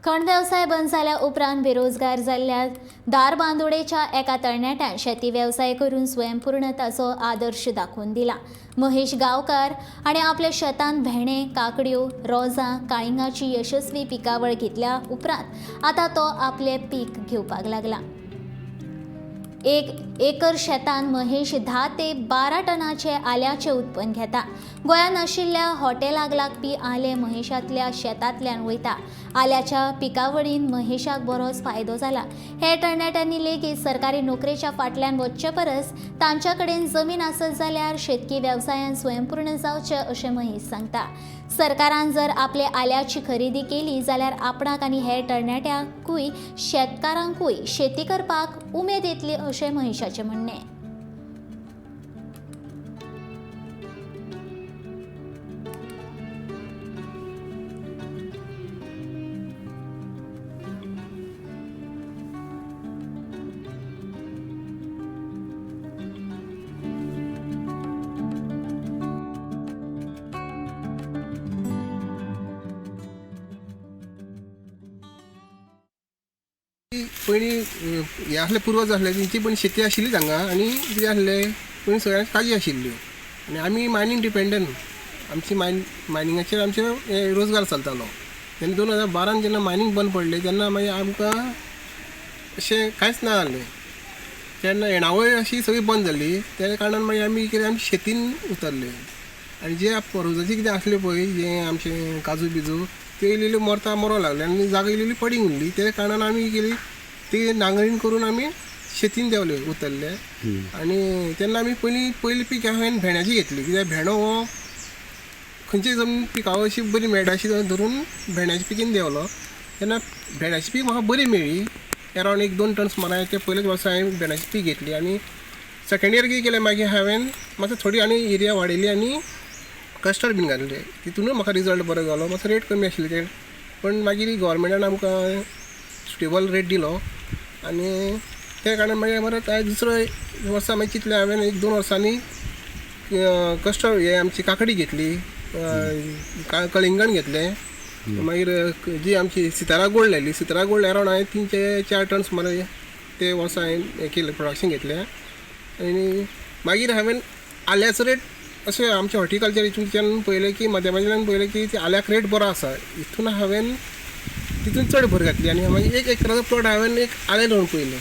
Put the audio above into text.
खण वेवसाय बंद जाल्या उपरांत बेरोजगार जाल्ल्या दारबांदोडेच्या एका तरणाट्यान शेती वेवसाय करून स्वयंपूर्णताचो आदर्श दाखोवन दिला. महेश गांवकार हाणें आपल्या शेतांत भेंडे, काकड्यो, रोजां, काळिंगाची यशस्वी पिकावळ घेतल्या उपरांत आतां तो आपलें पीक घेवपाक लागला. 1 एकर शेतांत महेश 10 ते 12 टनाचे आल्याचे उत्पन्न घेता. गोंयांत आशिल्ल्या हॉटेलाक लागपी आले महेशांतल्या शेतांतल्यान वयता. आल्याच्या पिकावळीन महेशाक बरोच फायदो जाला. हे तरणाट्यांनी लेगीत सरकारी नोकरेच्या फाटल्यान वचचे परस तांच्या कडेन जमीन आसत जाल्यार शेतकी वेवसायान स्वयंपूर्ण जावचे अशें महेश सांगता. सरकारान जर आपले आल्याची खरेदी केली जाल्यार आपणाक आनी हेर तरणाट्यांकूय शेतकारांकूय शेती करपाक उमेद येतली अशें महेशाचें म्हणणें. पयलीं हे आसले पुर्वज आसले तेंची पण शेती आशिल्ली हांगा आनी कितें आसलें पयलीं सगळ्यांक काजी आशिल्ल्यो आनी आमी मायनींग डिपेंडंट. आमची मायनिंगाचेर आमचे रोजगार चलतालो. तेन्ना 2012 जेन्ना मायनींग बंद पडलें तेन्ना मागीर आमकां अशें कांयच ना जालें. तेन्ना येणावळ अशी सगळी बंद जाली. त्या कारणान मागीर आमी कितें आमी शेतीन उतरले आनी जे रोजाची कितें आसलें पळय जें आमचें काजू बिजू त्यो इल्ल्यो मरो लागले आनी जागा इल्ली पडींग उरली. त्या कारणान आमी केली ती नांगरीण करून आमी शेतीन देवले उतरले. आनी तेन्ना आमी पयली पीक हांवें भेंड्याची घेतली. कित्याक भेंडो हो खंयची जमीन पिकावळ अशी बरी मेळटा अशी धरून भेंड्याच्या पिकीन देवलो. तेन्ना भेंड्याची पीक म्हाका बरी मेळ्ळी. अरावंड 1-2 टन सुमार ते पयलेच वर्सा हांवें भेंड्याची पीक घेतली. आनी सेकंड इयर कितें केलें मागीर हांवें मातसो थोडी आनी एरिया वाडयली आनी कस्टर्ड बीन घातले. तितूनय म्हाका रिजल्ट बरो जालो. मातसो रेट कमी आशिल्ली ते पण मागीर गव्हर्मेंटान आमकां स्टेबल रेट दिलो आनी त्या कारणान मागीर परत दुसरो वर्सा मागीर चिंतलें हांवें 1-2 वर्सांनी कस्टर्ड हे आमची काकडी घेतली, कळिंगण घेतलें. मागीर जी आमची सितारा गोल्ड लायली. सितारा गोल्ड अरावंड हांवें 3 ते 4 टन सुमार ते वर्सा हांवें हें केलें प्रोडक्शन घेतलें. आनी मागीर हांवें आल्याचो रेट अशें आमच्या हॉर्टिकल्चर हितून पळयलें की माध्यमांतल्यान पळयलें की आल्याक रेट बरो आसा. हितून हांवें तितून चड भर घातली आनी मागीर 1 एकराचो प्लॉट हांवें आलें रोवन पयलें.